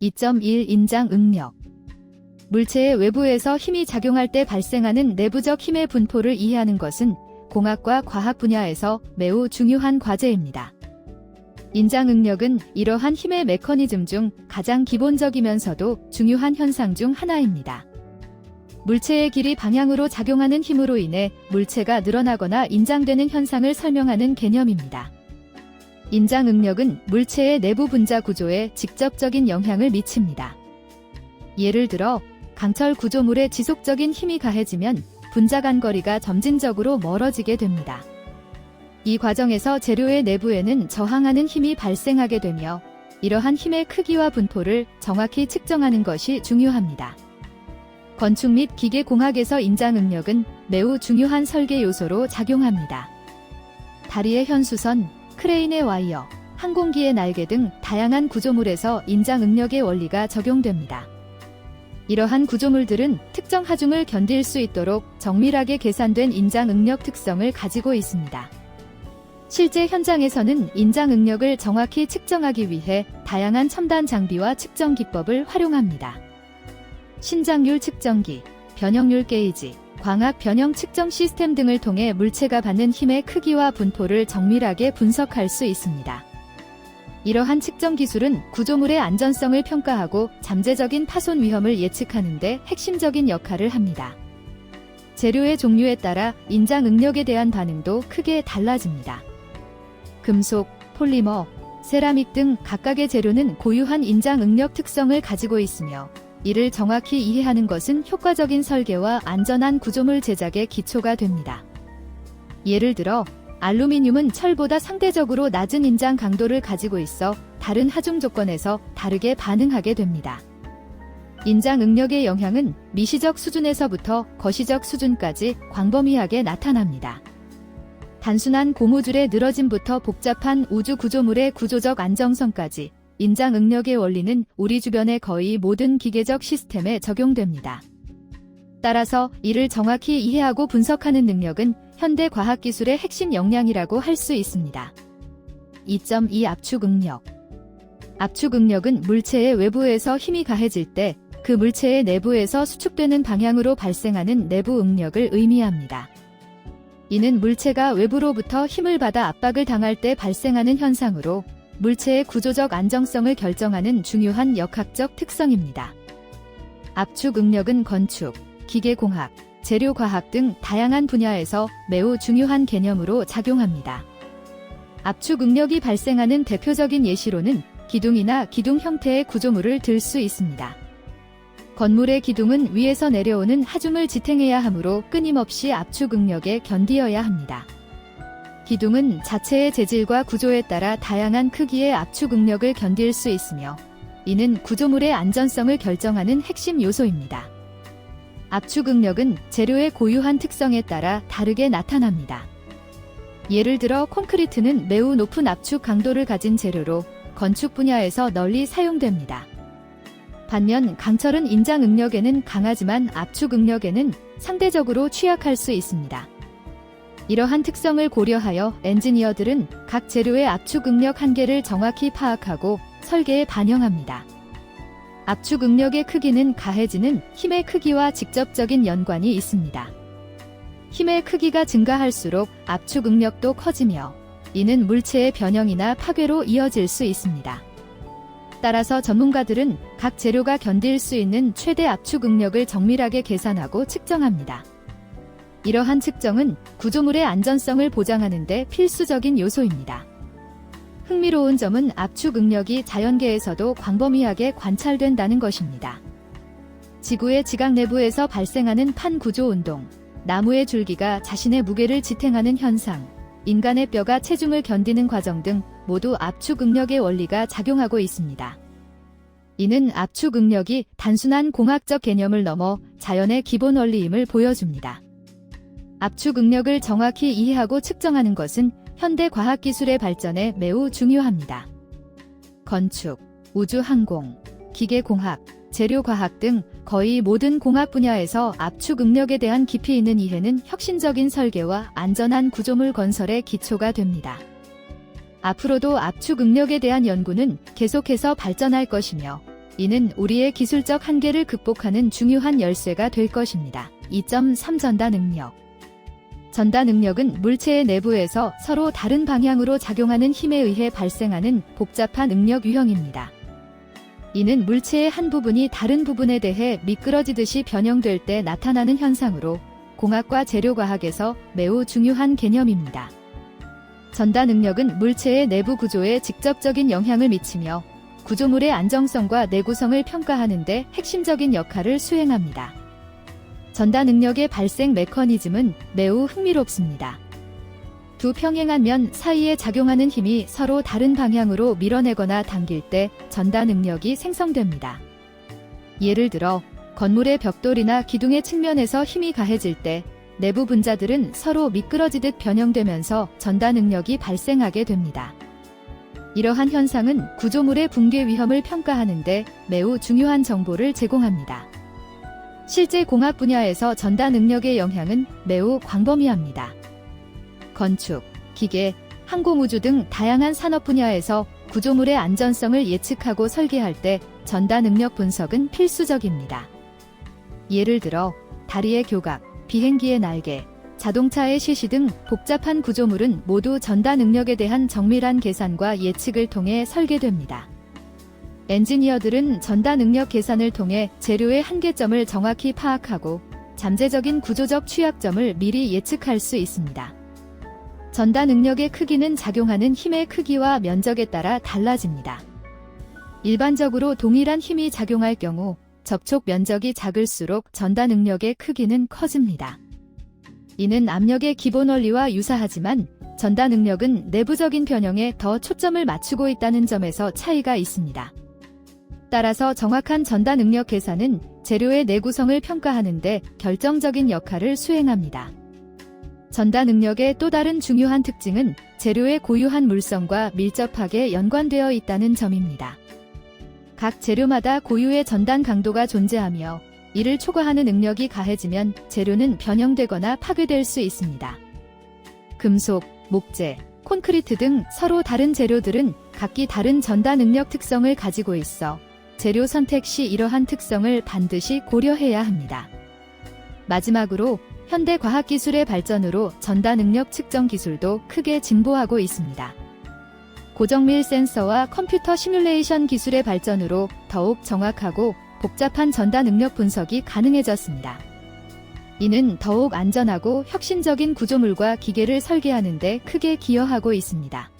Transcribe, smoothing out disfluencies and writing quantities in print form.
2.1 인장 응력. 물체의 외부에서 힘이 작용할 때 발생하는 내부적 힘의 분포를 이해하는 것은 공학과 과학 분야에서 매우 중요한 과제입니다. 인장 응력은 이러한 힘의 메커니즘 중 가장 기본적이면서도 중요한 현상 중 하나입니다. 물체의 길이 방향으로 작용하는 힘으로 인해 물체가 늘어나거나 인장되는 현상을 설명하는 개념입니다. 인장 응력은 물체의 내부 분자 구조에 직접적인 영향을 미칩니다. 예를 들어 강철 구조물에 지속적인 힘이 가해지면 분자 간 거리가 점진적으로 멀어지게 됩니다. 이 과정에서 재료의 내부에는 저항하는 힘이 발생하게 되며 이러한 힘의 크기와 분포를 정확히 측정하는 것이 중요합니다. 건축 및 기계공학에서 인장 응력은 매우 중요한 설계 요소로 작용합니다. 다리의 현수선, 크레인의 와이어, 항공기의 날개 등 다양한 구조물에서 인장 응력의 원리가 적용됩니다. 이러한 구조물들은 특정 하중을 견딜 수 있도록 정밀하게 계산된 인장 응력 특성을 가지고 있습니다. 실제 현장에서는 인장 응력을 정확히 측정하기 위해 다양한 첨단 장비와 측정 기법을 활용합니다. 신장률 측정기, 변형률 게이지, 광학 변형 측정 시스템 등을 통해 물체가 받는 힘의 크기와 분포를 정밀하게 분석할 수 있습니다. 이러한 측정 기술은 구조물의 안전성을 평가하고 잠재적인 파손 위험을 예측하는 데 핵심적인 역할을 합니다. 재료의 종류에 따라 인장 응력에 대한 반응도 크게 달라집니다. 금속, 폴리머, 세라믹 등 각각의 재료는 고유한 인장 응력 특성을 가지고 있으며 이를 정확히 이해하는 것은 효과적인 설계와 안전한 구조물 제작의 기초가 됩니다. 예를 들어 알루미늄은 철보다 상대적으로 낮은 인장 강도를 가지고 있어 다른 하중 조건에서 다르게 반응하게 됩니다. 인장 응력의 영향은 미시적 수준에서부터 거시적 수준까지 광범위하게 나타납니다. 단순한 고무줄의 늘어짐부터 복잡한 우주 구조물의 구조적 안정성까지 인장 응력의 원리는 우리 주변의 거의 모든 기계적 시스템에 적용됩니다. 따라서 이를 정확히 이해하고 분석하는 능력은 현대 과학기술의 핵심 역량이라고 할 수 있습니다. 2.2 압축 응력. 압축 응력은 물체의 외부에서 힘이 가해질 때 그 물체의 내부에서 수축되는 방향으로 발생하는 내부 응력을 의미합니다. 이는 물체가 외부로부터 힘을 받아 압박을 당할 때 발생하는 현상으로 물체의 구조적 안정성을 결정하는 중요한 역학적 특성입니다. 압축 응력은 건축, 기계공학, 재료과학 등 다양한 분야에서 매우 중요한 개념으로 작용합니다. 압축 응력이 발생하는 대표적인 예시로는 기둥이나 기둥 형태의 구조물을 들 수 있습니다. 건물의 기둥은 위에서 내려오는 하중을 지탱해야 하므로 끊임없이 압축 응력에 견디어야 합니다. 기둥은 자체의 재질과 구조에 따라 다양한 크기의 압축 응력을 견딜 수 있으며 이는 구조물의 안전성을 결정하는 핵심 요소입니다. 압축 응력은 재료의 고유한 특성에 따라 다르게 나타납니다. 예를 들어 콘크리트는 매우 높은 압축 강도를 가진 재료로 건축 분야에서 널리 사용됩니다. 반면 강철은 인장 응력에는 강하지만 압축 응력에는 상대적으로 취약할 수 있습니다. 이러한 특성을 고려하여 엔지니어들은 각 재료의 압축 응력 한계를 정확히 파악하고 설계에 반영합니다. 압축 응력의 크기는 가해지는 힘의 크기와 직접적인 연관이 있습니다. 힘의 크기가 증가할수록 압축 응력도 커지며 이는 물체의 변형이나 파괴로 이어질 수 있습니다. 따라서 전문가들은 각 재료가 견딜 수 있는 최대 압축 응력을 정밀하게 계산하고 측정합니다. 이러한 측정은 구조물의 안전성을 보장하는 데 필수적인 요소입니다. 흥미로운 점은 압축 응력이 자연계에서도 광범위하게 관찰된다는 것입니다. 지구의 지각 내부에서 발생하는 판 구조 운동, 나무의 줄기가 자신의 무게를 지탱하는 현상, 인간의 뼈가 체중을 견디는 과정 등 모두 압축 응력의 원리가 작용하고 있습니다. 이는 압축 응력이 단순한 공학적 개념을 넘어 자연의 기본 원리임을 보여줍니다. 압축 응력을 정확히 이해하고 측정하는 것은 현대 과학기술의 발전에 매우 중요합니다. 건축, 우주항공, 기계공학, 재료과학 등 거의 모든 공학 분야에서 압축 응력에 대한 깊이 있는 이해는 혁신적인 설계와 안전한 구조물 건설의 기초가 됩니다. 앞으로도 압축 응력에 대한 연구는 계속해서 발전할 것이며 이는 우리의 기술적 한계를 극복하는 중요한 열쇠가 될 것입니다. 2.3 전다 능력. 전다 능력은 물체의 내부에서 서로 다른 방향으로 작용하는 힘에 의해 발생하는 복잡한 응력 유형입니다. 이는 물체의 한 부분이 다른 부분에 대해 미끄러지듯이 변형될 때 나타나는 현상으로 공학과 재료과학에서 매우 중요한 개념입니다. 전다 능력은 물체의 내부 구조에 직접적인 영향을 미치며 구조물의 안정성과 내구성을 평가하는 데 핵심적인 역할을 수행합니다. 전다 능력의 발생 메커니즘은 매우 흥미롭습니다. 두 평행한 면 사이에 작용하는 힘이 서로 다른 방향으로 밀어내거나 당길 때 전다 능력이 생성됩니다. 예를 들어 건물의 벽돌이나 기둥의 측면에서 힘이 가해질 때 내부 분자들은 서로 미끄러지듯 변형되면서 전다 능력이 발생하게 됩니다. 이러한 현상은 구조물의 붕괴 위험을 평가하는 데 매우 중요한 정보를 제공합니다. 실제 공학 분야에서 전다 능력의 영향은 매우 광범위합니다. 건축, 기계, 항공우주 등 다양한 산업 분야에서 구조물의 안전성을 예측하고 설계할 때 전다 능력 분석은 필수적입니다. 예를 들어 다리의 교각, 비행기의 날개, 자동차의 시시 등 복잡한 구조물은 모두 전다 능력에 대한 정밀한 계산과 예측을 통해 설계됩니다. 엔지니어들은 전다 능력 계산을 통해 재료의 한계점을 정확히 파악하고 잠재적인 구조적 취약점을 미리 예측할 수 있습니다. 전다 능력의 크기는 작용하는 힘의 크기와 면적에 따라 달라집니다. 일반적으로 동일한 힘이 작용할 경우 접촉 면적이 작을수록 전다 능력의 크기는 커집니다. 이는 압력의 기본 원리와 유사하지만 전다 능력은 내부적인 변형에 더 초점을 맞추고 있다는 점에서 차이가 있습니다. 따라서 정확한 전다 능력 계산은 재료의 내구성을 평가하는 데 결정적인 역할을 수행합니다. 전다 능력의 또 다른 중요한 특징은 재료의 고유한 물성과 밀접하게 연관되어 있다는 점입니다. 각 재료마다 고유의 전단 강도가 존재하며 이를 초과하는 능력이 가해지면 재료는 변형되거나 파괴될 수 있습니다. 금속, 목재, 콘크리트 등 서로 다른 재료들은 각기 다른 전다 능력 특성을 가지고 있어 재료 선택 시 이러한 특성을 반드시 고려해야 합니다. 마지막으로 현대 과학기술의 발전으로 전다 능력 측정 기술도 크게 진보하고 있습니다. 고정밀 센서와 컴퓨터 시뮬레이션 기술의 발전으로 더욱 정확하고 복잡한 전다 능력 분석이 가능해졌습니다. 이는 더욱 안전하고 혁신적인 구조물과 기계를 설계하는 데 크게 기여하고 있습니다.